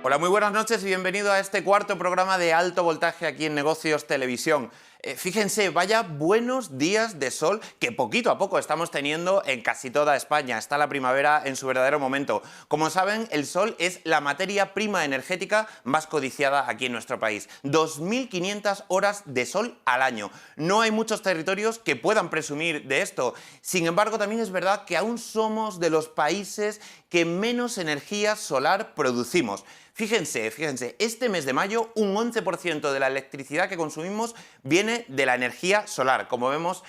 Hola, muy buenas noches y bienvenido a este cuarto programa de alto voltaje aquí en Negocios Televisión. Fíjense, vaya buenos días de sol que poquito a poco estamos teniendo en casi toda España. Está la primavera en su verdadero momento. Como saben, el sol es la materia prima energética más codiciada aquí en nuestro país. 2.500 horas de sol al año. No hay muchos territorios que puedan presumir de esto. Sin embargo, también es verdad que aún somos de los países que menos energía solar producimos. Fíjense, este mes de mayo un 11% de la electricidad que consumimos viene de la energía solar, como vemos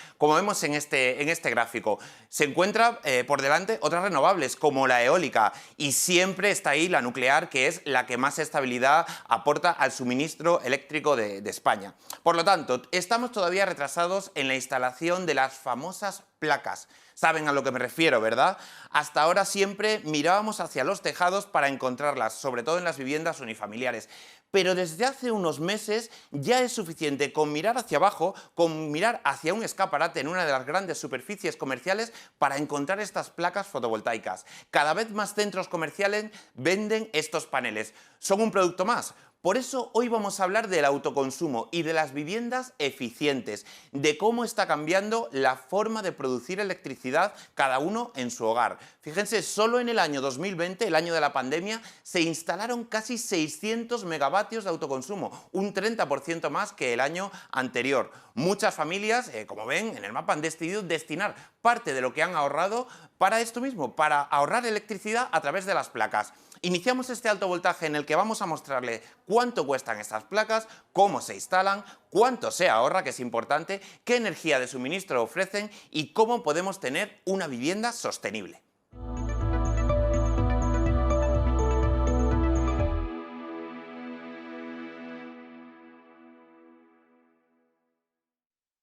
en este gráfico. Se encuentra por delante otras renovables, como la eólica, y siempre está ahí la nuclear, que es la que más estabilidad aporta al suministro eléctrico de España. Por lo tanto, estamos todavía retrasados en la instalación de las famosas placas. Saben a lo que me refiero, ¿verdad? Hasta ahora siempre mirábamos hacia los tejados para encontrarlas, sobre todo en las viviendas unifamiliares. Pero desde hace unos meses ya es suficiente con mirar hacia abajo, con mirar hacia un escaparate en una de las grandes superficies comerciales para encontrar estas placas fotovoltaicas. Cada vez más centros comerciales venden estos paneles. Son un producto más. Por eso hoy vamos a hablar del autoconsumo y de las viviendas eficientes, de cómo está cambiando la forma de producir electricidad cada uno en su hogar. Fíjense, solo en el año 2020, el año de la pandemia, se instalaron casi 600 megavatios de autoconsumo, un 30% más que el año anterior. Muchas familias, como ven en el mapa, han decidido destinar parte de lo que han ahorrado para esto mismo, para ahorrar electricidad a través de las placas. Iniciamos este alto voltaje en el que vamos a mostrarle cuánto cuestan estas placas, cómo se instalan, cuánto se ahorra, que es importante, qué energía de suministro ofrecen y cómo podemos tener una vivienda sostenible.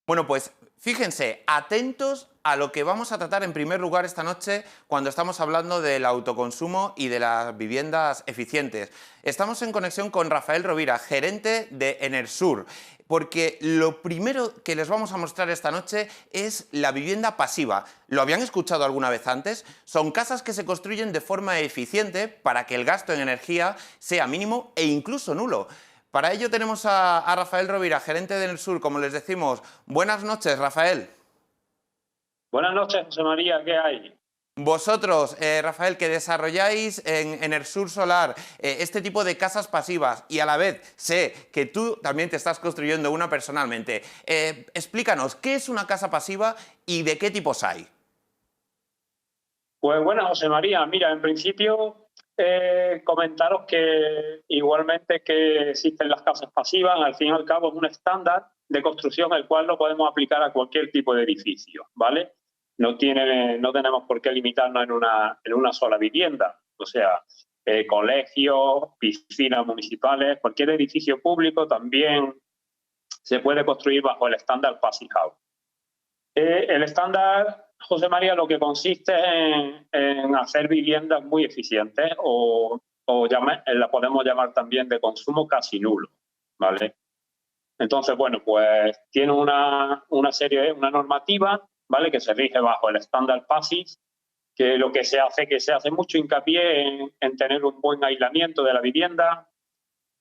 Bueno, pues fíjense, atentos a lo que vamos a tratar en primer lugar esta noche cuando estamos hablando del autoconsumo y de las viviendas eficientes. Estamos en conexión con Rafael Rovira, gerente de Enersur, porque lo primero que les vamos a mostrar esta noche es la vivienda pasiva. ¿Lo habían escuchado alguna vez antes? Son casas que se construyen de forma eficiente para que el gasto en energía sea mínimo e incluso nulo. Para ello tenemos a Rafael Rovira, gerente de Enersur, como les decimos. Buenas noches, Rafael. Buenas noches, José María, ¿qué hay? Vosotros, Rafael, que desarrolláis en Enersur Solar este tipo de casas pasivas y a la vez sé que tú también te estás construyendo una personalmente. Explícanos, ¿qué es una casa pasiva y de qué tipos hay? Pues bueno, José María, mira, en principio comentaros que igualmente que existen las casas pasivas, al fin y al cabo es un estándar de construcción el cual lo podemos aplicar a cualquier tipo de edificio, ¿vale? No tenemos por qué limitarnos en una sola vivienda, o sea, colegios, piscinas municipales, cualquier edificio público también se puede construir bajo el estándar Passive House. El estándar, José María, lo que consiste en hacer viviendas muy eficientes la podemos llamar también de consumo casi nulo, ¿vale? Entonces, bueno, pues tiene una normativa, ¿vale?, que se rige bajo el estándar PASIS, que lo que se hace mucho hincapié en tener un buen aislamiento de la vivienda,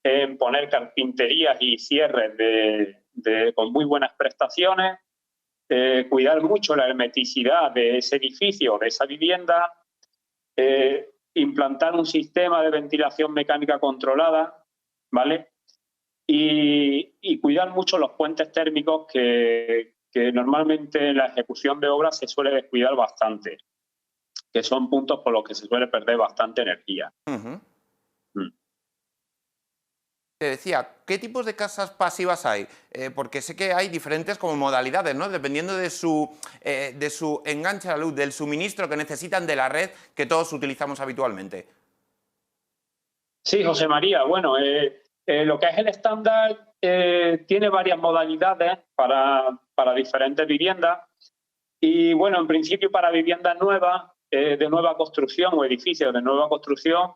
en poner carpinterías y cierres con muy buenas prestaciones, cuidar mucho la hermeticidad de ese edificio, de esa vivienda, implantar un sistema de ventilación mecánica controlada, ¿vale? Y cuidar mucho los puentes térmicos que normalmente en la ejecución de obras se suele descuidar bastante, que son puntos por los que se suele perder bastante energía. Te decía, ¿qué tipos de casas pasivas hay? Porque sé que hay diferentes como modalidades, ¿no? Dependiendo de su enganche a la luz, del suministro que necesitan de la red que todos utilizamos habitualmente. Sí, José María, bueno, lo que es el estándar tiene varias modalidades para diferentes viviendas y, bueno, en principio para viviendas nuevas, de nueva construcción o edificios de nueva construcción,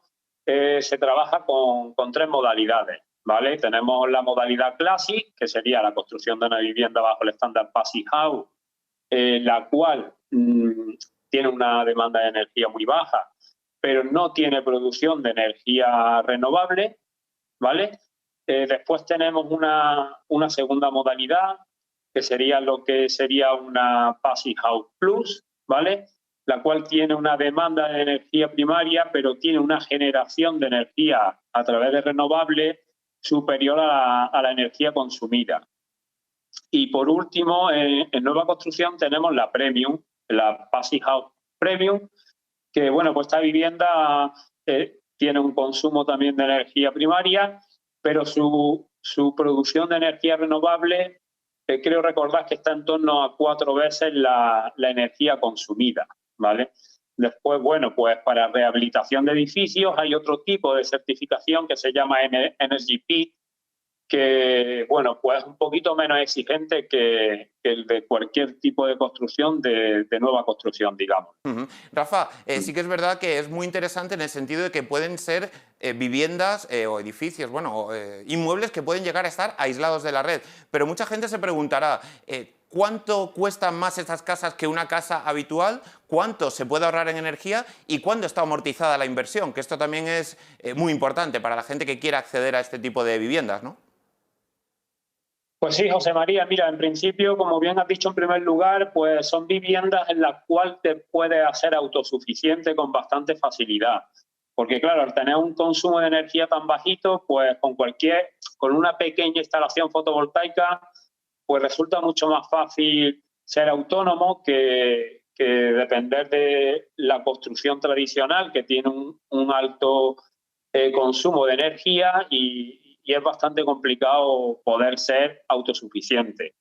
se trabaja con tres modalidades, ¿vale? Tenemos la modalidad Classic, que sería la construcción de una vivienda bajo el estándar Passive House, la cual tiene una demanda de energía muy baja, pero no tiene producción de energía renovable, ¿vale? Después tenemos una segunda modalidad, que sería lo que sería una Passive House Plus, ¿vale? La cual tiene una demanda de energía primaria, pero tiene una generación de energía a través de renovables superior a la energía consumida. Y por último, en nueva construcción tenemos la Premium, la Passive House Premium, que bueno, pues esta vivienda tiene un consumo también de energía primaria, pero su producción de energía renovable, creo recordar que está en torno a 4 veces la energía consumida, ¿vale? Después, bueno, pues para rehabilitación de edificios hay otro tipo de certificación que se llama Energy Peak, que, bueno, pues es un poquito menos exigente que el de cualquier tipo de construcción, de nueva construcción, digamos. Rafa, sí que es verdad que es muy interesante en el sentido de que pueden ser viviendas o edificios, bueno, inmuebles que pueden llegar a estar aislados de la red. Pero mucha gente se preguntará, ¿cuánto cuestan más estas casas que una casa habitual? ¿Cuánto se puede ahorrar en energía? ¿Y cuándo está amortizada la inversión? Que esto también es muy importante para la gente que quiera acceder a este tipo de viviendas, ¿no? Pues sí, José María, mira, en principio, como bien has dicho en primer lugar, pues son viviendas en las cuales te puedes hacer autosuficiente con bastante facilidad. Porque claro, al tener un consumo de energía tan bajito, pues con una pequeña instalación fotovoltaica, pues resulta mucho más fácil ser autónomo que depender de la construcción tradicional, que tiene un alto consumo de energía y es bastante complicado poder ser autosuficiente.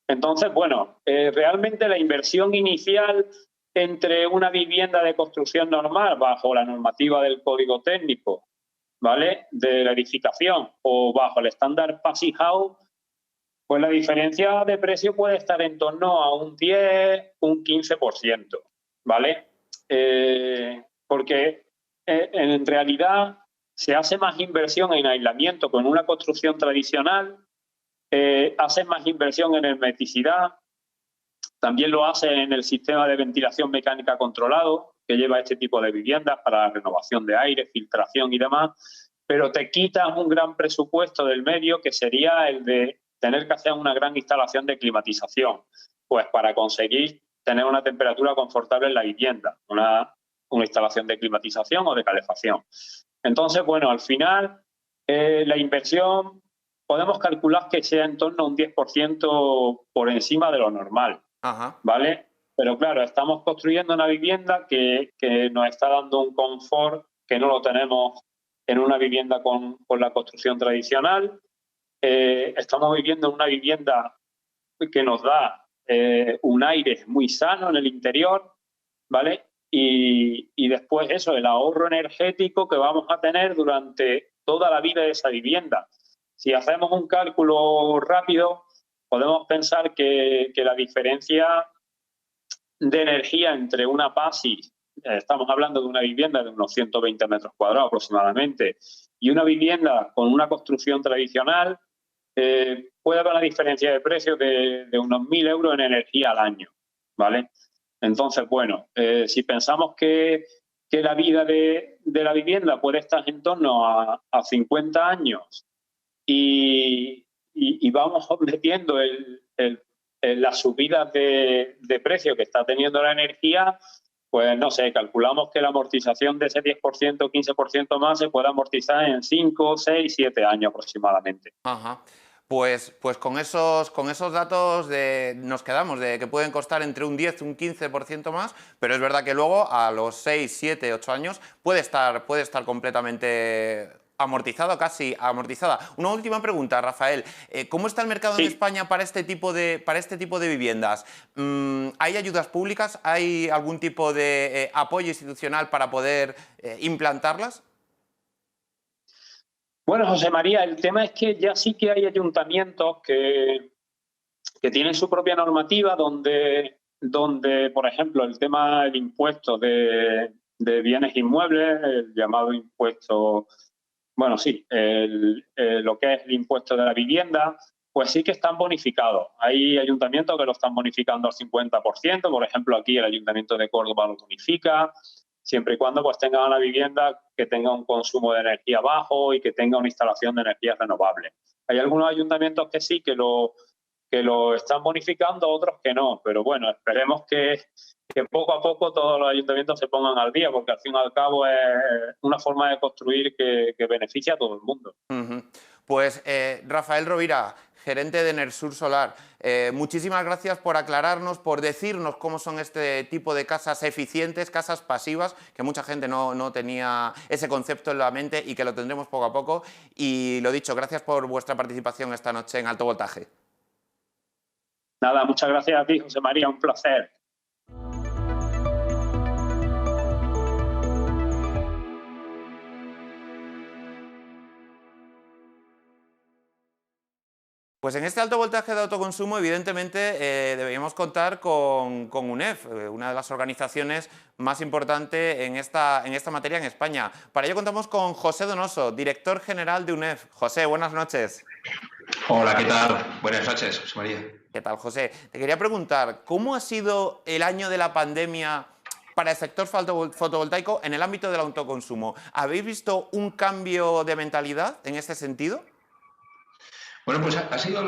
Entonces, bueno, realmente la inversión inicial entre una vivienda de construcción normal bajo la normativa del Código Técnico, ¿vale?, de la edificación, o bajo el estándar Passive House, pues la diferencia de precio puede estar en torno a un 10, un 15%, ¿vale? Porque en realidad se hace más inversión en aislamiento con una construcción tradicional, hace más inversión en hermeticidad, también lo hace en el sistema de ventilación mecánica controlado que lleva este tipo de viviendas para renovación de aire, filtración y demás, pero te quitas un gran presupuesto del medio, que sería el de tener que hacer una gran instalación de climatización, pues para conseguir tener una temperatura confortable en la vivienda, una instalación de climatización o de calefacción. Entonces, bueno, al final la inversión podemos calcular que sea en torno a un 10% por encima de lo normal, Ajá. ¿vale? Pero claro, estamos construyendo una vivienda que nos está dando un confort que no lo tenemos en una vivienda con la construcción tradicional. Estamos viviendo en una vivienda que nos da un aire muy sano en el interior, ¿vale? Y después eso, el ahorro energético que vamos a tener durante toda la vida de esa vivienda. Si hacemos un cálculo rápido, podemos pensar que la diferencia de energía entre una PASI, estamos hablando de una vivienda de unos 120 metros cuadrados aproximadamente, y una vivienda con una construcción tradicional, puede haber una diferencia de precio de unos 1.000 euros en energía al año, ¿vale? Entonces, bueno, si pensamos que la vida de la vivienda puede estar en torno a 50 años y vamos metiendo las subidas de precio que está teniendo la energía, pues no sé, calculamos que la amortización de ese 10%, 15% más se puede amortizar en 5, 6, 7 años aproximadamente. Ajá. Pues con esos datos nos quedamos, de que pueden costar entre un 10 y un 15% más, pero es verdad que luego a los 6, 7, 8 años puede estar completamente amortizado, casi amortizada. Una última pregunta, Rafael. ¿Cómo está el mercado en España para este tipo de viviendas? ¿Hay ayudas públicas? ¿Hay algún tipo de apoyo institucional para poder implantarlas? Bueno, José María, el tema es que ya sí que hay ayuntamientos que tienen su propia normativa donde, por ejemplo, el tema del impuesto de bienes inmuebles, el llamado impuesto, bueno, sí, lo que es el impuesto de la vivienda, pues sí que están bonificados. Hay ayuntamientos que lo están bonificando al 50%, por ejemplo, aquí el Ayuntamiento de Córdoba lo bonifica. siempre y cuando pues tengan una vivienda que tenga un consumo de energía bajo y que tenga una instalación de energías renovables. Hay algunos ayuntamientos que sí, que lo están bonificando, otros que no, pero bueno, esperemos que poco a poco todos los ayuntamientos se pongan al día, porque al fin y al cabo es una forma de construir que beneficia a todo el mundo. Pues Rafael Rovira, gerente de Enersur Solar, muchísimas gracias por aclararnos, por decirnos cómo son este tipo de casas eficientes, casas pasivas, que mucha gente no tenía ese concepto en la mente y que lo tendremos poco a poco. Y lo dicho, gracias por vuestra participación esta noche en Alto Voltaje. Nada, muchas gracias a ti, José María, un placer. Pues en este alto voltaje de autoconsumo, evidentemente, deberíamos contar con UNEF, una de las organizaciones más importantes en esta materia en España. Para ello contamos con José Donoso, director general de UNEF. José, buenas noches. Hola, ¿qué tal? Buenas noches, José María. ¿Qué tal, José? Te quería preguntar, ¿cómo ha sido el año de la pandemia para el sector fotovoltaico en el ámbito del autoconsumo? ¿Habéis visto un cambio de mentalidad en este sentido? Bueno, pues la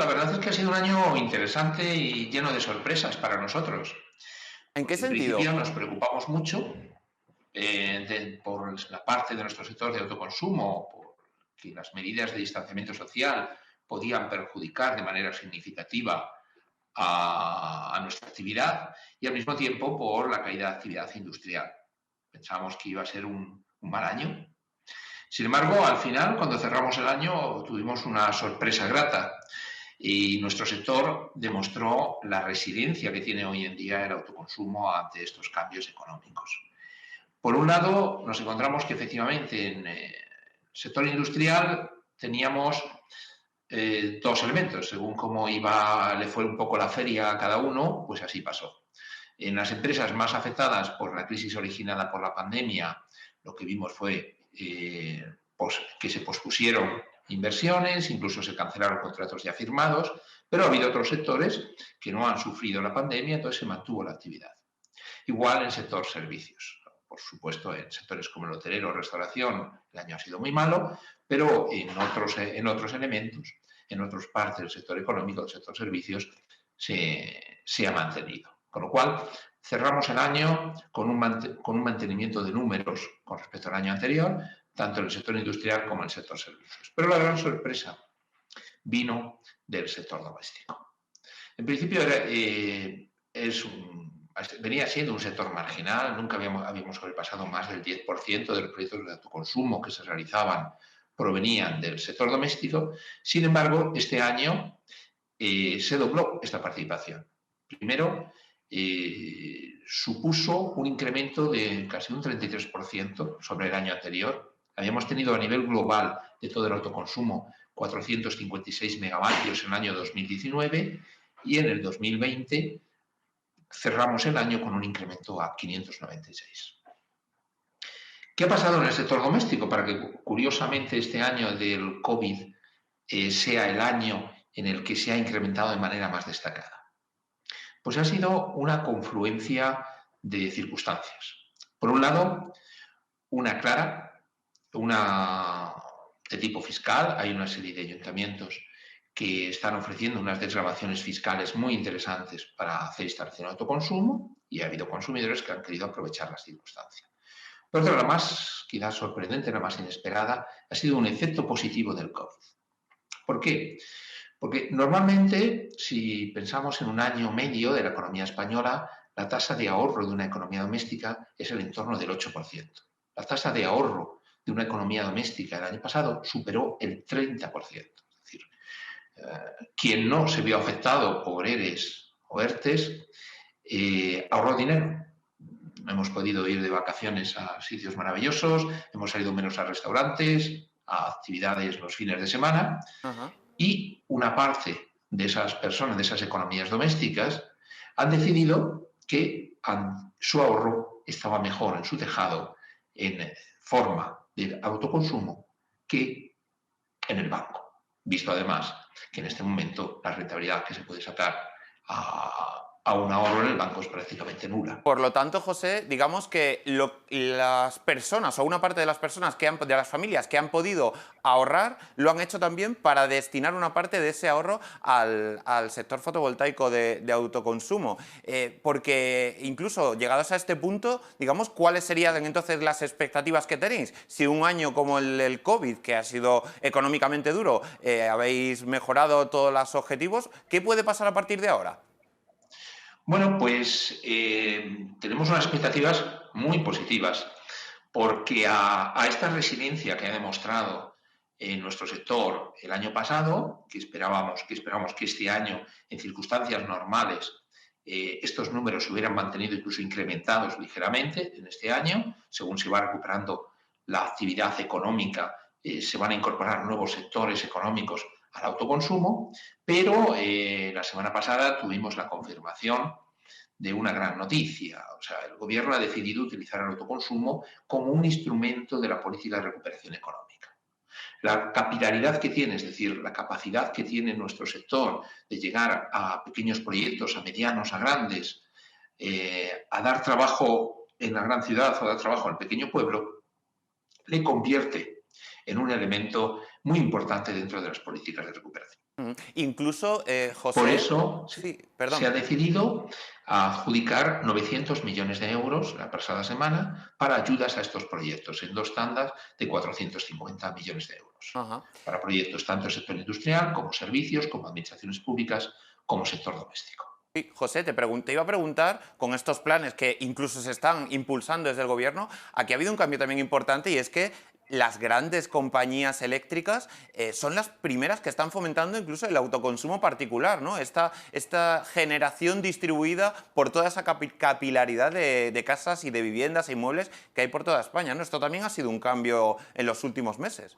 verdad es que ha sido un año interesante y lleno de sorpresas para nosotros. ¿En qué En sentido? principio nos preocupamos mucho por la parte de nuestro sector de autoconsumo, porque las medidas de distanciamiento social podían perjudicar de manera significativa a nuestra actividad y al mismo tiempo por la caída de actividad industrial. Pensábamos que iba a ser un mal año. Sin embargo, al final, cuando cerramos el año, tuvimos una sorpresa grata y nuestro sector demostró la resiliencia que tiene hoy en día el autoconsumo ante estos cambios económicos. Por un lado, nos encontramos que efectivamente en el sector industrial teníamos dos elementos. Según cómo le fue un poco la feria a cada uno, pues así pasó. En las empresas más afectadas por la crisis originada por la pandemia, lo que vimos fue que se pospusieron inversiones, incluso se cancelaron contratos ya firmados, pero ha habido otros sectores que no han sufrido la pandemia, entonces se mantuvo la actividad. Igual en el sector servicios. Por supuesto, en sectores como el hotelero o restauración, el año ha sido muy malo, pero en otros elementos, en otras partes del sector económico, del sector servicios, se ha mantenido. Con lo cual, cerramos el año con un mantenimiento de números con respecto al año anterior, tanto en el sector industrial como en el sector servicios. Pero la gran sorpresa vino del sector doméstico. En principio venía siendo un sector marginal, nunca habíamos sobrepasado más del 10% de los proyectos de autoconsumo que se realizaban provenían del sector doméstico. Sin embargo, este año se dobló esta participación. Primero, supuso un incremento de casi un 33% sobre el año anterior. Habíamos tenido a nivel global de todo el autoconsumo 456 megavatios en el año 2019 y en el 2020 cerramos el año con un incremento a 596. ¿Qué ha pasado en el sector doméstico para que, curiosamente, este año del COVID sea el año en el que se ha incrementado de manera más destacada? Pues ha sido una confluencia de circunstancias. Por un lado, una clara, de tipo fiscal. Hay una serie de ayuntamientos que están ofreciendo unas desgravaciones fiscales muy interesantes para hacer instalación de autoconsumo y ha habido consumidores que han querido aprovechar las circunstancias. Pero la más quizás sorprendente, la más inesperada, ha sido un efecto positivo del COVID. ¿Por qué? Porque normalmente, si pensamos en un año medio de la economía española, la tasa de ahorro de una economía doméstica es el entorno del 8%. La tasa de ahorro de una economía doméstica el año pasado superó el 30%. Es decir, quien no se vio afectado por ERES o ERTES ahorró dinero. Hemos podido ir de vacaciones a sitios maravillosos, hemos salido menos a restaurantes, a actividades los fines de semana. Y una parte de esas personas, de esas economías domésticas, han decidido que su ahorro estaba mejor en su tejado en forma de autoconsumo que en el banco. Visto además que en este momento la rentabilidad que se puede sacar a a un ahorro en el banco es prácticamente nula. Por lo tanto, José, digamos que las personas o una parte de las personas, de las familias que han podido ahorrar, lo han hecho también para destinar una parte de ese ahorro al sector fotovoltaico de autoconsumo. Porque incluso llegados a este punto, digamos, ¿cuáles serían entonces las expectativas que tenéis? Si un año como el COVID, que ha sido económicamente duro, habéis mejorado todos los objetivos, ¿qué puede pasar a partir de ahora? Bueno, pues tenemos unas expectativas muy positivas, porque a esta resiliencia que ha demostrado en nuestro sector el año pasado, que esperamos que este año, en circunstancias normales, estos números se hubieran mantenido, incluso incrementados ligeramente en este año, según se va recuperando la actividad económica, se van a incorporar nuevos sectores económicos al autoconsumo, pero la semana pasada tuvimos la confirmación de una gran noticia. O sea, el Gobierno ha decidido utilizar el autoconsumo como un instrumento de la política de recuperación económica. La capilaridad que tiene, es decir, la capacidad que tiene nuestro sector de llegar a pequeños proyectos, a medianos, a grandes, a dar trabajo en la gran ciudad o a dar trabajo al pequeño pueblo, le convierte en un elemento muy importante dentro de las políticas de recuperación. Incluso, Por José... eso Sí, se ha perdón. decidido adjudicar 900 millones de euros la pasada semana para ayudas a estos proyectos en dos tandas de 450 millones de euros. Ajá. Para proyectos tanto en sector industrial como servicios, como administraciones públicas, como sector doméstico. Sí, José, te iba a preguntar, con estos planes que incluso se están impulsando desde el Gobierno, aquí ha habido un cambio también importante y es que las grandes compañías eléctricas son las primeras que están fomentando incluso el autoconsumo particular, ¿no? Esta generación distribuida por toda esa capilaridad de casas y de viviendas e inmuebles que hay por toda España, ¿no? Esto también ha sido un cambio en los últimos meses.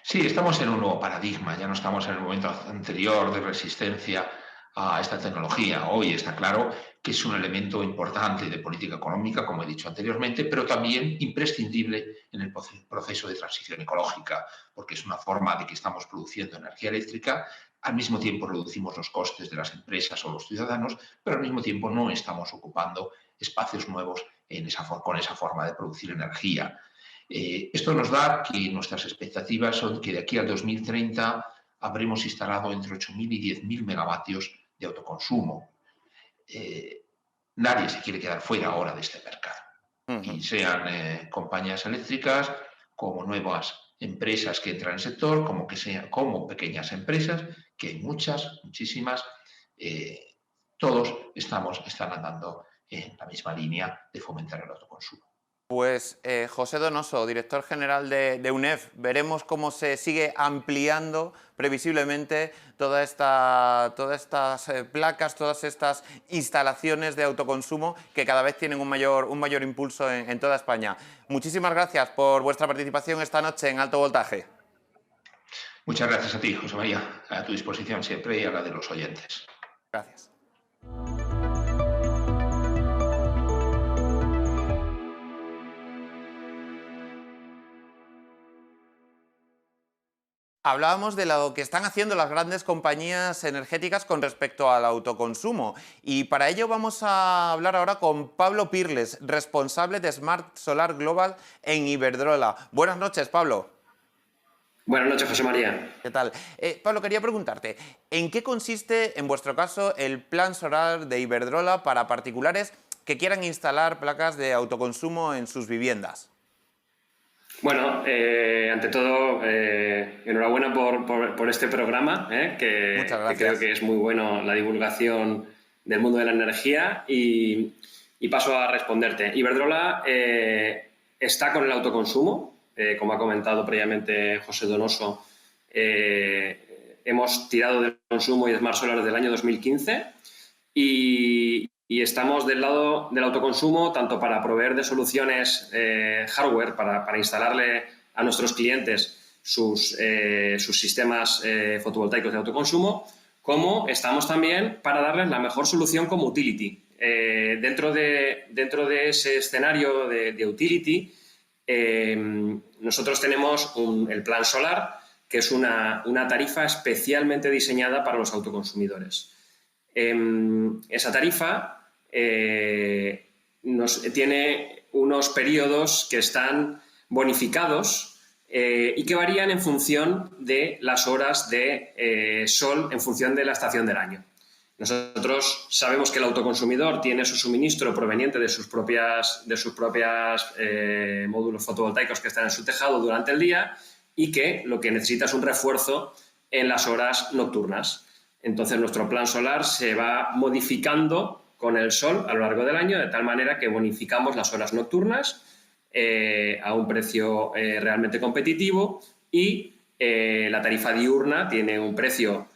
Sí, estamos en un nuevo paradigma, ya no estamos en el momento anterior de resistencia a esta tecnología. Hoy está claro que es un elemento importante de política económica, como he dicho anteriormente, pero también imprescindible en el proceso de transición ecológica, porque es una forma de que estamos produciendo energía eléctrica, al mismo tiempo reducimos los costes de las empresas o los ciudadanos, pero al mismo tiempo no estamos ocupando espacios nuevos con esa forma de producir energía. Esto nos da que nuestras expectativas son que de aquí al 2030 habremos instalado entre 8.000 y 10.000 megavatios de autoconsumo. Nadie se quiere quedar fuera ahora de este mercado. Ujú. Y sean compañías eléctricas como nuevas empresas que entran en el sector, como pequeñas empresas, que hay muchas, muchísimas, todos están andando en la misma línea de fomentar el autoconsumo. Pues José Donoso, director general de UNEF, veremos cómo se sigue ampliando previsiblemente todas estas placas, todas estas instalaciones de autoconsumo que cada vez tienen un mayor impulso en toda España. Muchísimas gracias por vuestra participación esta noche en Alto Voltaje. Muchas gracias a ti, José María, a tu disposición siempre y a la de los oyentes. Gracias. Hablábamos de lo que están haciendo las grandes compañías energéticas con respecto al autoconsumo y para ello vamos a hablar ahora con Pablo Pirles, responsable de Smart Solar Global en Iberdrola. Buenas noches, Pablo. Buenas noches, José María. ¿Qué tal? Pablo, quería preguntarte, ¿en qué consiste, en vuestro caso, el plan solar de Iberdrola para particulares que quieran instalar placas de autoconsumo en sus viviendas? Bueno, ante todo, enhorabuena por este programa, que Muchas gracias. creo que es muy bueno la divulgación del mundo de la energía y paso a responderte. Iberdrola está con el autoconsumo, como ha comentado previamente José Donoso, hemos tirado del consumo y de Smart Solar desde el año 2015 y estamos del lado del autoconsumo tanto para proveer de soluciones hardware para instalarle a nuestros clientes sus sistemas fotovoltaicos de autoconsumo, como estamos también para darles la mejor solución como utility. Dentro de ese escenario de utility, nosotros tenemos el plan solar, que es una tarifa especialmente diseñada para los autoconsumidores. esa tarifa tiene unos periodos que están bonificados y que varían en función de las horas de sol, en función de la estación del año. Nosotros sabemos que el autoconsumidor tiene su suministro proveniente de sus propias módulos fotovoltaicos que están en su tejado durante el día y que lo que necesita es un refuerzo en las horas nocturnas. Entonces, nuestro plan solar se va modificando con el sol a lo largo del año, de tal manera que bonificamos las horas nocturnas a un precio realmente competitivo y la tarifa diurna tiene un precio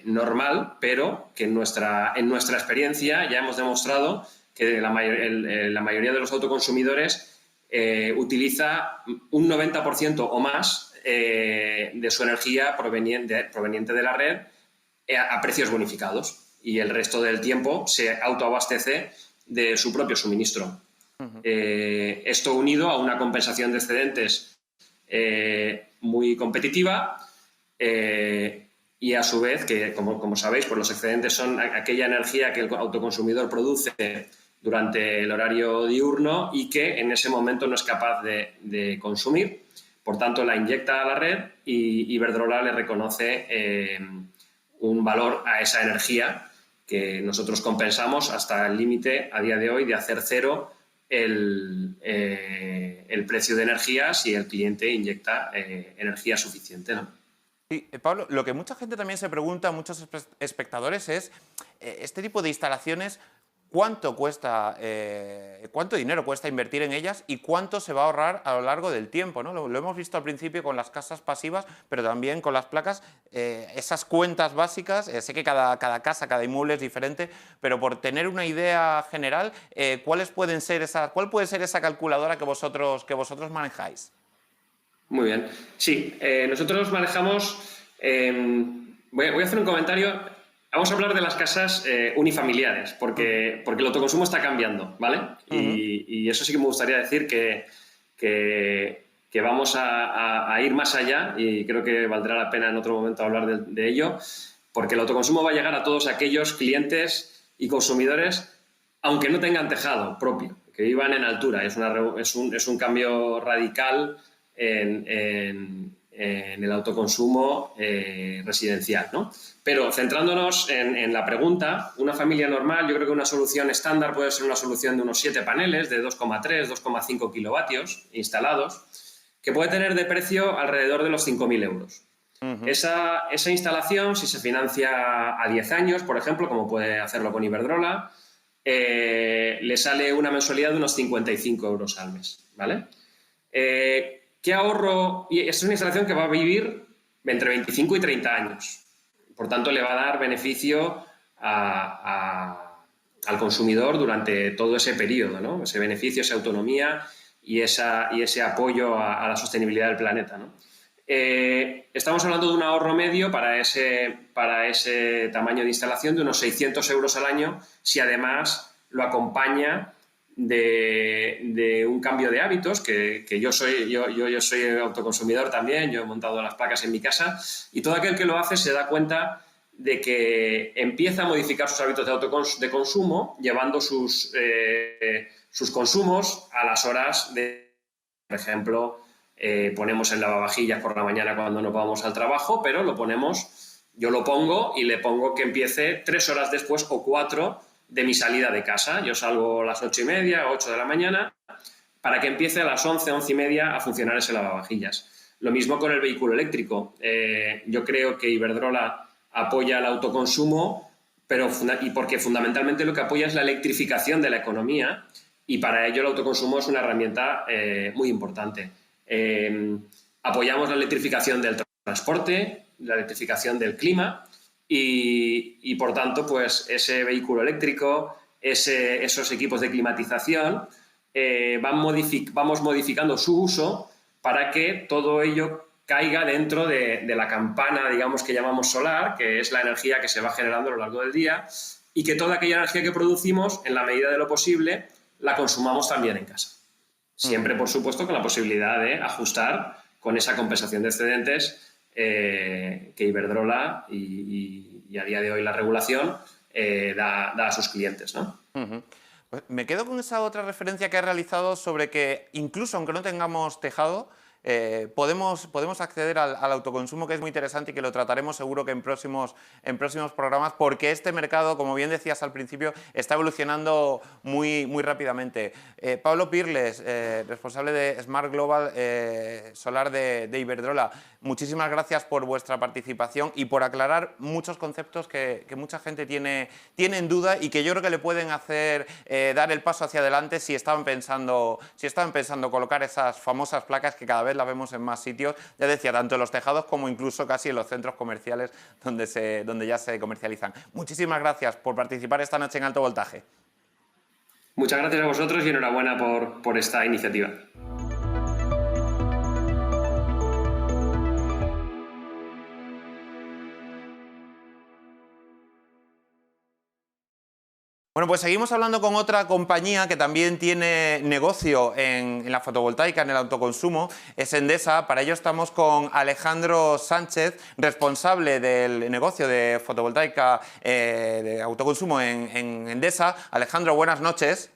normal, pero que en nuestra experiencia ya hemos demostrado que la mayoría de los autoconsumidores utiliza un 90% o más de su energía proveniente de la red a precios bonificados, y el resto del tiempo se autoabastece de su propio suministro. Esto unido a una compensación de excedentes muy competitiva y a su vez que, como sabéis, pues los excedentes son aquella energía que el autoconsumidor produce durante el horario diurno y que en ese momento no es capaz de consumir. Por tanto, la inyecta a la red y Iberdrola le reconoce un valor a esa energía que nosotros compensamos hasta el límite a día de hoy de hacer cero el precio de energía si el cliente inyecta energía suficiente, ¿no? Sí, Pablo, lo que mucha gente también se pregunta, muchos espectadores, es este tipo de instalaciones, ¿cuánto dinero cuesta invertir en ellas y cuánto se va a ahorrar a lo largo del tiempo, ¿no? Lo hemos visto al principio con las casas pasivas, pero también con las placas, esas cuentas básicas. Sé que cada casa, cada inmueble es diferente, pero por tener una idea general, ¿cuál puede ser esa calculadora que vosotros manejáis? Muy bien. Sí, nosotros manejamos... voy a hacer un comentario. Vamos a hablar de las casas unifamiliares, porque el autoconsumo está cambiando, ¿vale? Y eso sí que me gustaría decir que vamos a ir más allá, y creo que valdrá la pena en otro momento hablar de ello, porque el autoconsumo va a llegar a todos aquellos clientes y consumidores, aunque no tengan tejado propio, que vivan en altura. Es un cambio radical en el autoconsumo residencial, ¿no? Pero centrándonos en la pregunta, una familia normal, yo creo que una solución estándar puede ser una solución de unos 7 paneles de 2,3, 2,5 kilovatios instalados, que puede tener de precio alrededor de los 5.000 euros. Esa instalación, si se financia a 10 años, por ejemplo, como puede hacerlo con Iberdrola, le sale una mensualidad de unos 55 euros al mes, ¿vale? ¿Qué ahorro? Y es una instalación que va a vivir entre 25 y 30 años. Por tanto, le va a dar beneficio al consumidor durante todo ese periodo, ¿no? Ese beneficio, esa autonomía y ese apoyo a la sostenibilidad del planeta, ¿no? Estamos hablando de un ahorro medio para ese tamaño de instalación de unos 600 euros al año, si además lo acompaña de un cambio de hábitos, que yo soy autoconsumidor también. Yo he montado las placas en mi casa, y todo aquel que lo hace se da cuenta de que empieza a modificar sus hábitos de consumo, llevando sus consumos a las horas por ejemplo, ponemos el lavavajillas por la mañana cuando no vamos al trabajo, pero yo lo pongo y le pongo que empiece 3 horas después o 4 de mi salida de casa. Yo salgo a las 8:30, 8 de la mañana, para que empiece a las 11, 11:30 a funcionar ese lavavajillas. Lo mismo con el vehículo eléctrico. Yo creo que Iberdrola apoya el autoconsumo, porque fundamentalmente lo que apoya es la electrificación de la economía, y para ello el autoconsumo es una herramienta muy importante. Apoyamos la electrificación del transporte, la electrificación del clima, y por tanto, pues ese vehículo eléctrico, esos equipos de climatización, vamos modificando su uso para que todo ello caiga dentro de la campana, digamos, que llamamos solar, que es la energía que se va generando a lo largo del día, y que toda aquella energía que producimos, en la medida de lo posible, la consumamos también en casa. Siempre, por supuesto, con la posibilidad de ajustar con esa compensación de excedentes que Iberdrola y y a día de hoy la regulación da a sus clientes, ¿no? Ujú. Pues me quedo con esa otra referencia que has realizado sobre que incluso aunque no tengamos tejado, podemos acceder al autoconsumo, que es muy interesante y que lo trataremos seguro que en próximos programas, porque este mercado, como bien decías al principio, está evolucionando muy rápidamente. Pablo Pirles, responsable de Smart Global Solar de Iberdrola, muchísimas gracias por vuestra participación y por aclarar muchos conceptos que mucha gente tiene en duda y que yo creo que le pueden hacer dar el paso hacia adelante si estaban pensando colocar esas famosas placas que cada vez las vemos en más sitios, ya decía, tanto en los tejados como incluso casi en los centros comerciales donde ya se comercializan. Muchísimas gracias por participar esta noche en Alto Voltaje. Muchas gracias a vosotros y enhorabuena por esta iniciativa. Bueno, pues seguimos hablando con otra compañía que también tiene negocio en la fotovoltaica, en el autoconsumo, es Endesa. Para ello estamos con Alejandro Sánchez, responsable del negocio de fotovoltaica de autoconsumo en Endesa. Alejandro, buenas noches.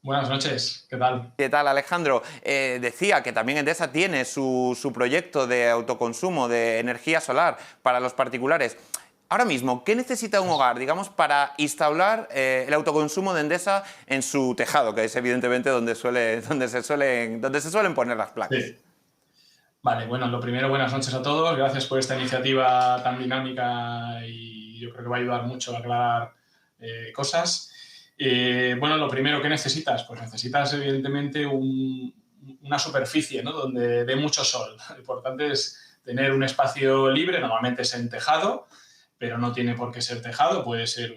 Buenas noches, ¿qué tal? ¿Qué tal, Alejandro? Decía que también Endesa tiene su proyecto de autoconsumo de energía solar para los particulares. Ahora mismo, ¿qué necesita un hogar, digamos, para instalar el autoconsumo de Endesa en su tejado, que es evidentemente donde se suelen poner las placas? Sí. Vale, bueno, lo primero, buenas noches a todos. Gracias por esta iniciativa tan dinámica y yo creo que va a ayudar mucho a aclarar cosas. Bueno, lo primero, ¿qué necesitas? Pues necesitas, evidentemente, una superficie, ¿no?, donde dé mucho sol. Lo importante es tener un espacio libre, normalmente es en tejado, pero no tiene por qué ser tejado, puede ser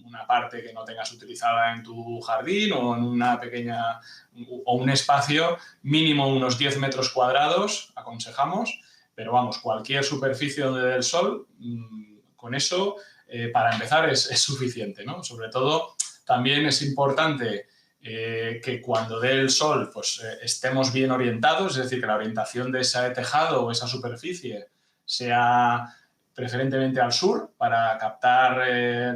una parte que no tengas utilizada en tu jardín o en una pequeña o un espacio mínimo unos 10 metros cuadrados, aconsejamos, pero vamos, cualquier superficie donde dé el sol, con eso, para empezar, es suficiente, ¿no? Sobre todo, también es importante que cuando dé el sol, pues estemos bien orientados, es decir, que la orientación de ese tejado o esa superficie sea preferentemente al sur, para captar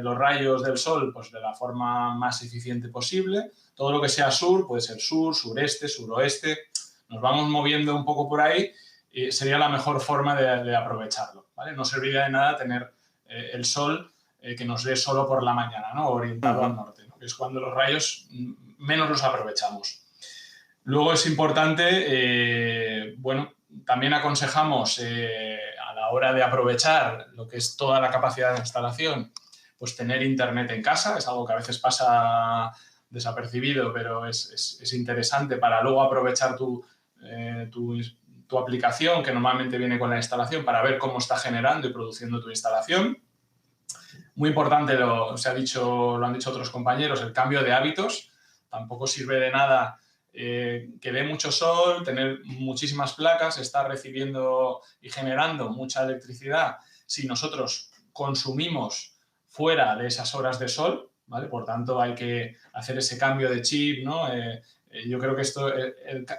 los rayos del sol pues, de la forma más eficiente posible. Todo lo que sea sur, puede ser sur, sureste, suroeste, nos vamos moviendo un poco por ahí y sería la mejor forma de aprovecharlo, ¿vale? No serviría de nada tener el sol que nos dé solo por la mañana, ¿no?, orientado al norte, ¿no?, que es cuando los rayos menos los aprovechamos. Luego es importante, bueno, también aconsejamos a la hora de aprovechar lo que es toda la capacidad de instalación, pues tener internet en casa, es algo que a veces pasa desapercibido, pero es interesante para luego aprovechar tu aplicación, que normalmente viene con la instalación, para ver cómo está generando y produciendo tu instalación. Muy importante, lo han dicho otros compañeros, el cambio de hábitos. Tampoco sirve de nada que dé mucho sol, tener muchísimas placas, estar recibiendo y generando mucha electricidad si nosotros consumimos fuera de esas horas de sol, ¿vale? Por tanto, hay que hacer ese cambio de chip, ¿no? Yo creo que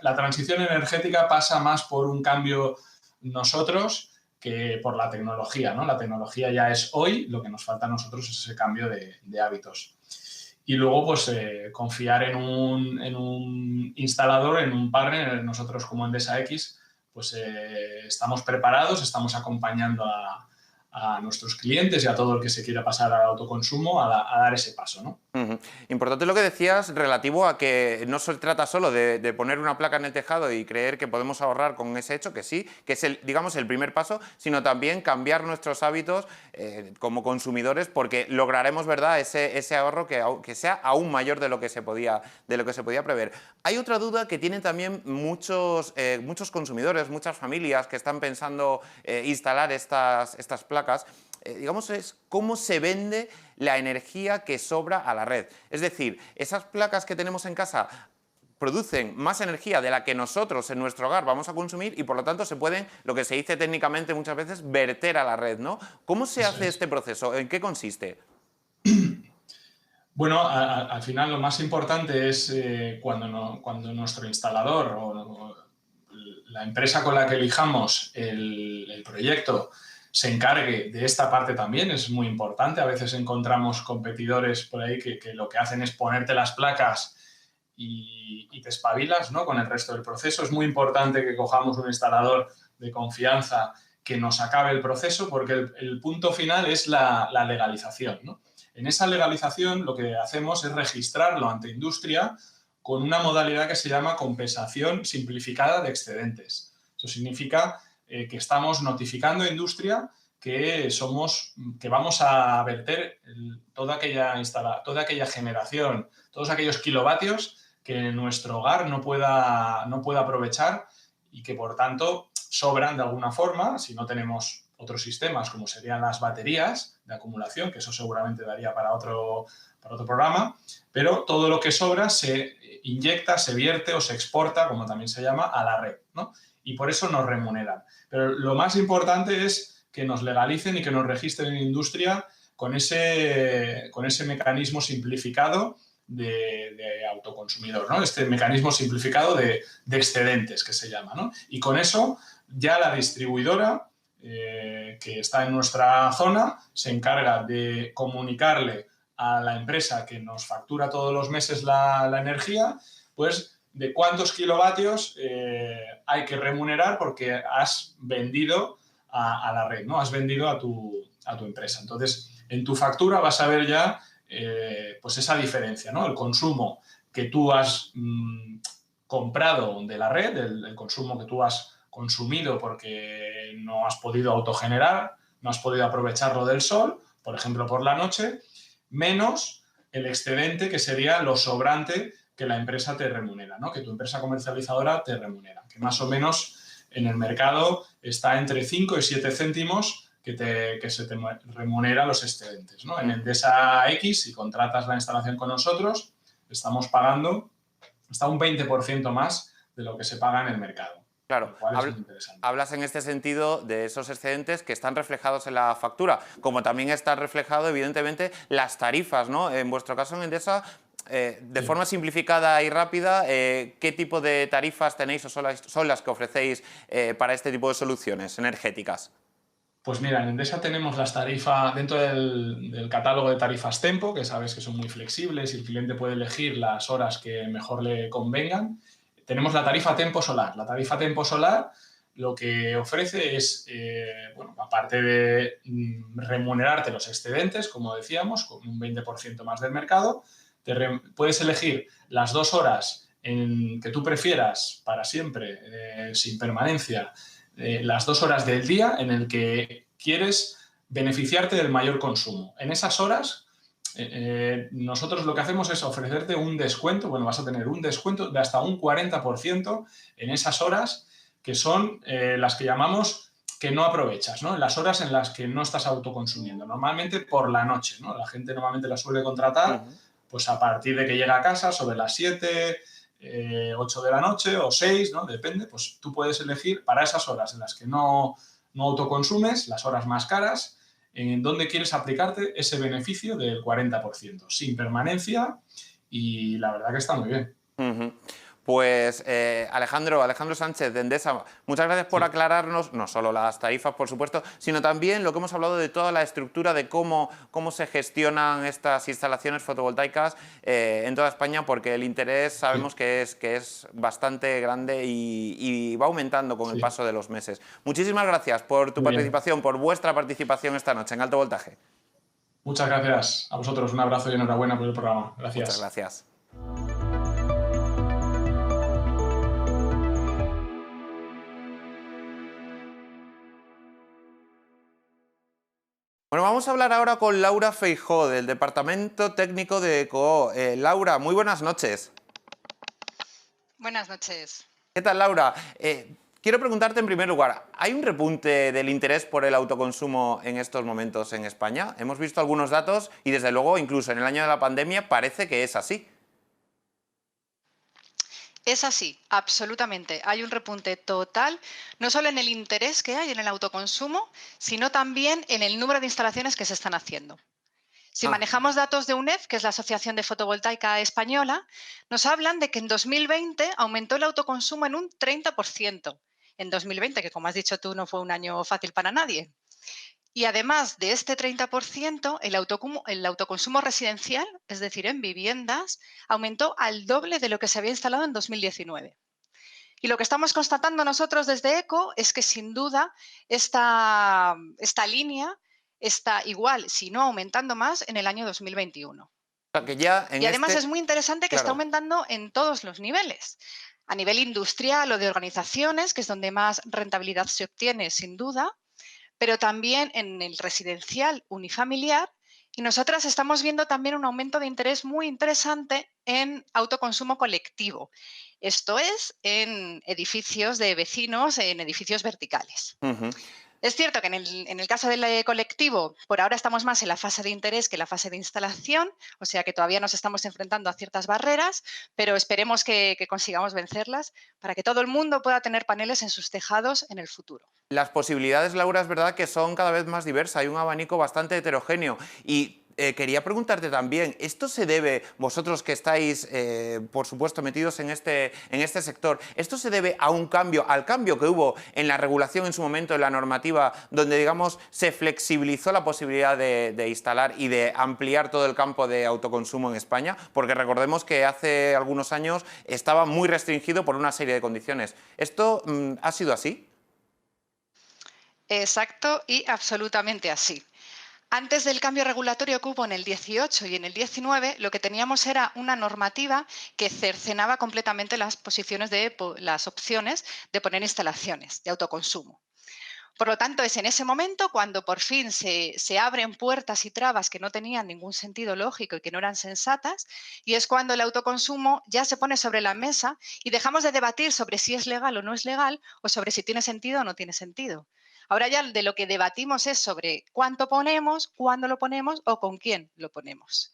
la transición energética pasa más por un cambio nosotros que por la tecnología, ¿no? La tecnología ya es hoy, lo que nos falta a nosotros es ese cambio de hábitos. Y luego, pues, confiar en un instalador, en un partner. Nosotros, como Endesa X, pues estamos preparados, estamos acompañando a nuestros clientes y a todo el que se quiera pasar al autoconsumo a dar ese paso, ¿no? Importante lo que decías relativo a que no se trata solo de poner una placa en el tejado y creer que podemos ahorrar con ese hecho, que sí, que es el primer paso, sino también cambiar nuestros hábitos como consumidores, porque lograremos, ¿verdad?, ese ahorro que sea aún mayor de lo que se podía prever. Hay otra duda que tienen también muchos consumidores, muchas familias que están pensando instalar estas placas. Digamos, es cómo se vende la energía que sobra a la red. Es decir, esas placas que tenemos en casa producen más energía de la que nosotros en nuestro hogar vamos a consumir y por lo tanto se pueden, lo que se dice técnicamente muchas veces, verter a la red, ¿no? ¿Cómo se hace este proceso? ¿En qué consiste? Bueno, al final lo más importante es cuando nuestro instalador o la empresa con la que elijamos el proyecto se encargue de esta parte también, es muy importante. A veces encontramos competidores por ahí que lo que hacen es ponerte las placas y te espabilas, ¿no?, con el resto del proceso. Es muy importante que cojamos un instalador de confianza que nos acabe el proceso, porque el punto final es la legalización, ¿no? En esa legalización lo que hacemos es registrarlo ante industria con una modalidad que se llama compensación simplificada de excedentes. Eso significa que estamos notificando a industria que vamos a verter toda aquella generación, todos aquellos kilovatios que nuestro hogar no pueda aprovechar y que, por tanto, sobran de alguna forma, si no tenemos otros sistemas como serían las baterías de acumulación, que eso seguramente daría para otro programa, pero todo lo que sobra se inyecta, se vierte o se exporta, como también se llama, a la red, ¿no? Y por eso nos remuneran. Pero lo más importante es que nos legalicen y que nos registren en industria con ese mecanismo simplificado de autoconsumidor, ¿no? Este mecanismo simplificado de excedentes, que se llama, ¿no? Y con eso ya la distribuidora que está en nuestra zona se encarga de comunicarle a la empresa que nos factura todos los meses la energía, pues de cuántos kilovatios hay que remunerar porque has vendido a la red, ¿no? Has vendido a tu empresa. Entonces, en tu factura vas a ver ya pues esa diferencia, ¿no? El consumo que tú has comprado de la red, el consumo que tú has consumido porque no has podido autogenerar, no has podido aprovecharlo del sol, por ejemplo, por la noche, menos el excedente, que sería lo sobrante que la empresa te remunera, ¿no? Que tu empresa comercializadora te remunera, que más o menos en el mercado está entre 5 y 7 céntimos que se te remunera los excedentes, ¿no? En Endesa X, si contratas la instalación con nosotros, estamos pagando hasta un 20% más de lo que se paga en el mercado. Claro, hablas en este sentido de esos excedentes que están reflejados en la factura, como también está reflejado, evidentemente, las tarifas, ¿no? En vuestro caso, en Endesa, de forma simplificada y rápida, ¿qué tipo de tarifas tenéis o son las que ofrecéis para este tipo de soluciones energéticas? Pues mira, en Endesa tenemos las tarifas dentro del catálogo de tarifas Tempo, que sabes que son muy flexibles y el cliente puede elegir las horas que mejor le convengan. Tenemos la tarifa Tempo Solar. La tarifa Tempo Solar lo que ofrece es, bueno, aparte de remunerarte los excedentes, como decíamos, con un 20% más del mercado, puedes elegir las 2 horas que tú prefieras para siempre, sin permanencia, las 2 horas del día en el que quieres beneficiarte del mayor consumo. En esas horas, nosotros lo que hacemos es ofrecerte un descuento, bueno, vas a tener un descuento de hasta un 40% en esas horas que son las que llamamos que no aprovechas, ¿no? En las horas en las que no estás autoconsumiendo, normalmente por la noche, ¿no? La gente normalmente la suele contratar pues a partir de que llega a casa sobre las 7, 8 de la noche o 6, ¿no? Depende, pues tú puedes elegir para esas horas en las que no autoconsumes, las horas más caras, en donde quieres aplicarte ese beneficio del 40%, sin permanencia, y la verdad que está muy bien. Pues Alejandro Sánchez de Endesa, muchas gracias por aclararnos no solo las tarifas, por supuesto, sino también lo que hemos hablado de toda la estructura de cómo se gestionan estas instalaciones fotovoltaicas en toda España, porque el interés sabemos que es bastante grande y va aumentando con el paso de los meses. Muchísimas gracias por tu participación, por vuestra participación esta noche en Alto Voltaje. Muchas gracias a vosotros, un abrazo y enhorabuena por el programa. Gracias. Muchas gracias. Bueno, vamos a hablar ahora con Laura Feijó, del Departamento Técnico de ECOO. Laura, muy buenas noches. Buenas noches. ¿Qué tal, Laura? Quiero preguntarte en primer lugar, ¿hay un repunte del interés por el autoconsumo en estos momentos en España? Hemos visto algunos datos y, desde luego, incluso en el año de la pandemia parece que es así. Es así, absolutamente. Hay un repunte total, no solo en el interés que hay en el autoconsumo, sino también en el número de instalaciones que se están haciendo. Si manejamos datos de UNEF, que es la Asociación de Fotovoltaica Española, nos hablan de que en 2020 aumentó el autoconsumo en un 30%. En 2020, que como has dicho tú, no fue un año fácil para nadie. Y además de este 30%, el autoconsumo residencial, es decir, en viviendas, aumentó al doble de lo que se había instalado en 2019. Y lo que estamos constatando nosotros desde ECO es que sin duda esta línea está igual, si no aumentando más, en el año 2021. O sea, que ya en Y además este... es muy interesante que está Claro. aumentando en todos los niveles. A nivel industrial o de organizaciones, que es donde más rentabilidad se obtiene, sin duda, pero también en el residencial unifamiliar. Y nosotras estamos viendo también un aumento de interés muy interesante en autoconsumo colectivo. Esto es, en edificios de vecinos, en edificios verticales. Ujú. Es cierto que en el caso del colectivo, por ahora estamos más en la fase de interés que en la fase de instalación, o sea que todavía nos estamos enfrentando a ciertas barreras, pero esperemos que consigamos vencerlas para que todo el mundo pueda tener paneles en sus tejados en el futuro. Las posibilidades, Laura, es verdad que son cada vez más diversas, hay un abanico bastante heterogéneo. Y quería preguntarte también, ¿esto se debe, vosotros que estáis, por supuesto, metidos en este sector, ¿esto se debe a un cambio, al cambio que hubo en la regulación en su momento, en la normativa, donde, digamos, se flexibilizó la posibilidad de instalar y de ampliar todo el campo de autoconsumo en España? Porque recordemos que hace algunos años estaba muy restringido por una serie de condiciones. ¿Esto ha sido así? Exacto y absolutamente así. Antes del cambio regulatorio que hubo en el 18 y en el 19, lo que teníamos era una normativa que cercenaba completamente las las opciones de poner instalaciones de autoconsumo. Por lo tanto, es en ese momento cuando por fin se abren puertas y trabas que no tenían ningún sentido lógico y que no eran sensatas, y es cuando el autoconsumo ya se pone sobre la mesa y dejamos de debatir sobre si es legal o no es legal o sobre si tiene sentido o no tiene sentido. Ahora ya de lo que debatimos es sobre cuánto ponemos, cuándo lo ponemos o con quién lo ponemos.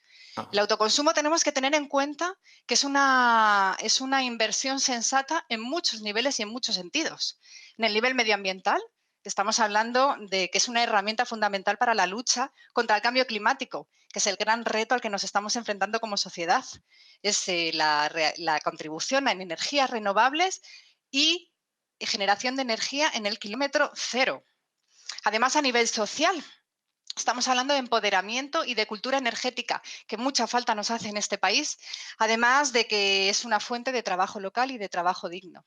El autoconsumo tenemos que tener en cuenta que es una inversión sensata en muchos niveles y en muchos sentidos. En el nivel medioambiental, estamos hablando de que es una herramienta fundamental para la lucha contra el cambio climático, que es el gran reto al que nos estamos enfrentando como sociedad. Es la contribución en energías renovables y generación de energía en el kilómetro cero. Además, a nivel social, estamos hablando de empoderamiento y de cultura energética, que mucha falta nos hace en este país, además de que es una fuente de trabajo local y de trabajo digno.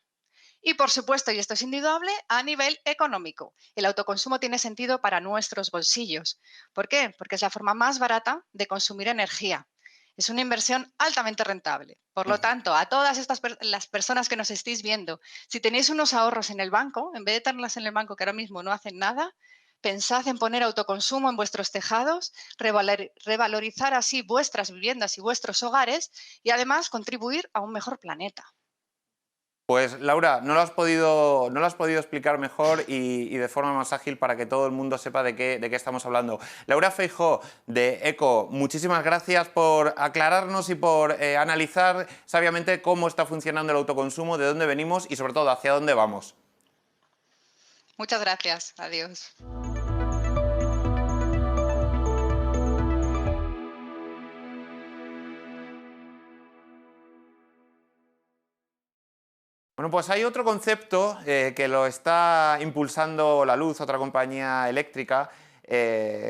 Y por supuesto, y esto es indudable, a nivel económico. El autoconsumo tiene sentido para nuestros bolsillos. ¿Por qué? Porque es la forma más barata de consumir energía. Es una inversión altamente rentable. Por lo tanto, a todas las personas que nos estéis viendo, si tenéis unos ahorros en el banco, en vez de tenerlas en el banco que ahora mismo no hacen nada, pensad en poner autoconsumo en vuestros tejados, revalorizar así vuestras viviendas y vuestros hogares y además contribuir a un mejor planeta. Pues Laura, no lo has podido explicar mejor y de forma más ágil para que todo el mundo sepa de qué estamos hablando. Laura Feijó, de ECO, muchísimas gracias por aclararnos y por analizar sabiamente cómo está funcionando el autoconsumo, de dónde venimos y sobre todo hacia dónde vamos. Muchas gracias. Adiós. Bueno, pues hay otro concepto que lo está impulsando La Luz, otra compañía eléctrica.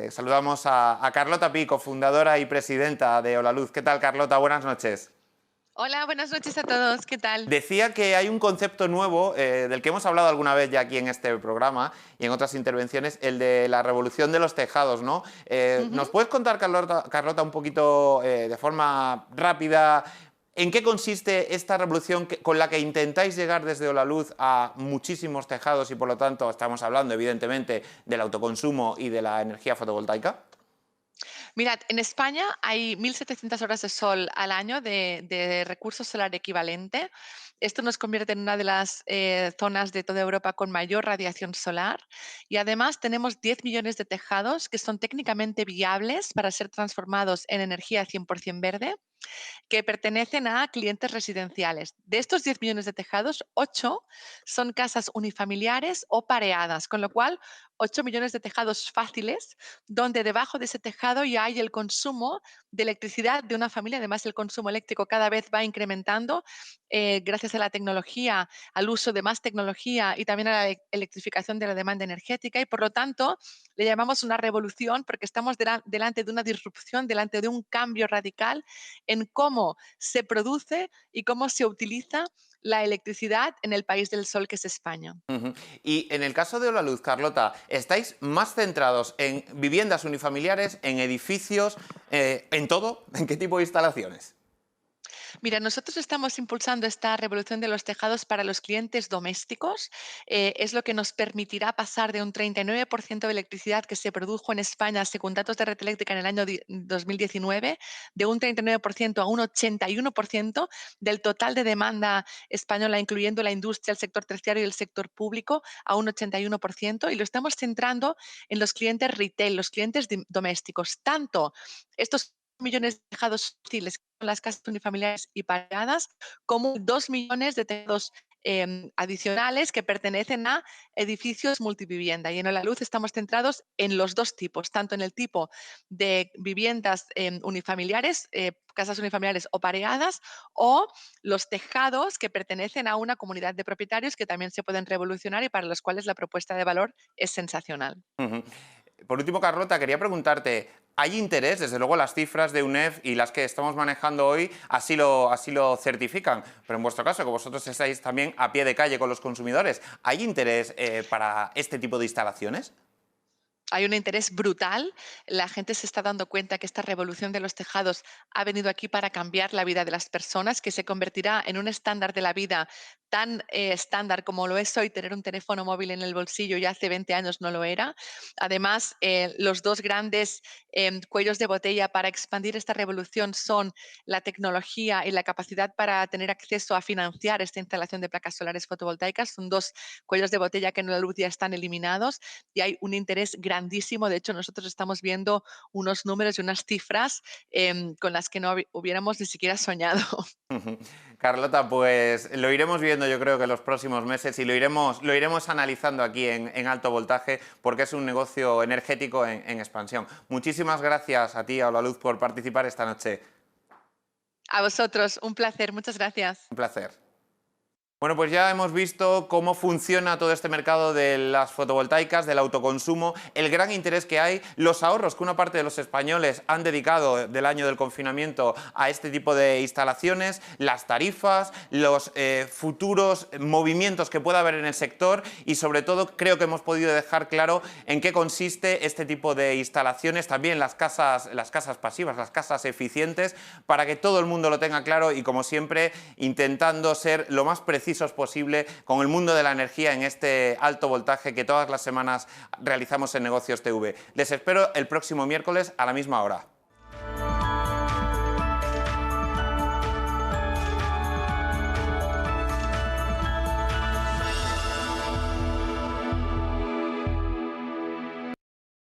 Saludamos a Carlota Pico, fundadora y presidenta de Holaluz. ¿Qué tal, Carlota? Buenas noches. Hola, buenas noches a todos. ¿Qué tal? Decía que hay un concepto nuevo del que hemos hablado alguna vez ya aquí en este programa y en otras intervenciones, el de la revolución de los tejados, ¿no? ¿Nos puedes contar, Carlota, un poquito de forma rápida en qué consiste esta revolución con la que intentáis llegar desde Holaluz a muchísimos tejados y por lo tanto estamos hablando evidentemente del autoconsumo y de la energía fotovoltaica? Mirad, en España hay 1.700 horas de sol al año de recurso solar equivalente. Esto nos convierte en una de las zonas de toda Europa con mayor radiación solar y además tenemos 10 millones de tejados que son técnicamente viables para ser transformados en energía 100% verde. que pertenecen a clientes residenciales. De estos 10 millones de tejados, 8 son casas unifamiliares o pareadas, con lo cual 8 millones de tejados fáciles, donde debajo de ese tejado ya hay el consumo de electricidad de una familia. Además, el consumo eléctrico cada vez va incrementando gracias a la tecnología, al uso de más tecnología y también a la electrificación de la demanda energética. Y por lo tanto, le llamamos una revolución porque estamos delante de una disrupción, delante de un cambio radical en cómo se produce y cómo se utiliza la electricidad en el país del sol, que es España. Y en el caso de Holaluz, Carlota, ¿estáis más centrados en viviendas unifamiliares, en edificios, en todo? ¿En qué tipo de instalaciones? Mira, nosotros estamos impulsando esta revolución de los tejados para los clientes domésticos. Es lo que nos permitirá pasar de un 39% de electricidad que se produjo en España, según datos de Red Eléctrica en el año 2019, de un 39% a un 81% del total de demanda española, incluyendo la industria, el sector terciario y el sector público, a un 81%. Y lo estamos centrando en los clientes retail, los clientes domésticos. Tanto estos millones de tejados fáciles, que son las casas unifamiliares y pareadas, como 2 millones de tejados adicionales que pertenecen a edificios multivivienda. Y en Holaluz estamos centrados en los dos tipos, tanto en el tipo de viviendas unifamiliares, casas unifamiliares o pareadas, o los tejados que pertenecen a una comunidad de propietarios que también se pueden revolucionar y para los cuales la propuesta de valor es sensacional. Por último, Carlota, quería preguntarte, ¿hay interés? Desde luego las cifras de UNEF y las que estamos manejando hoy así lo certifican, pero en vuestro caso, que vosotros estáis también a pie de calle con los consumidores, ¿hay interés para este tipo de instalaciones? Hay un interés brutal. La gente se está dando cuenta que esta revolución de los tejados ha venido aquí para cambiar la vida de las personas, que se convertirá en un estándar de la vida tan estándar como lo es hoy tener un teléfono móvil en el bolsillo, y hace 20 años no lo era. Además, los dos grandes cuellos de botella para expandir esta revolución son la tecnología y la capacidad para tener acceso a financiar esta instalación de placas solares fotovoltaicas. Son dos cuellos de botella que en la luz ya están eliminados y hay un interés grandísimo. De hecho, nosotros estamos viendo unos números y unas cifras con las que no hubiéramos ni siquiera soñado. Carlota, pues lo iremos viendo yo creo que en los próximos meses y lo iremos analizando aquí en Alto Voltaje porque es un negocio energético en expansión. Muchísimas gracias a ti, a Holaluz, por participar esta noche. A vosotros, un placer. Muchas gracias. Un placer. Bueno, pues ya hemos visto cómo funciona todo este mercado de las fotovoltaicas, del autoconsumo, el gran interés que hay, los ahorros que una parte de los españoles han dedicado del año del confinamiento a este tipo de instalaciones, las tarifas, los futuros movimientos que pueda haber en el sector y sobre todo creo que hemos podido dejar claro en qué consiste este tipo de instalaciones, también las casas pasivas, las casas eficientes, para que todo el mundo lo tenga claro y como siempre intentando ser lo más precisos posible con el mundo de la energía en este alto voltaje que todas las semanas realizamos en Negocios TV. Les espero el próximo miércoles a la misma hora.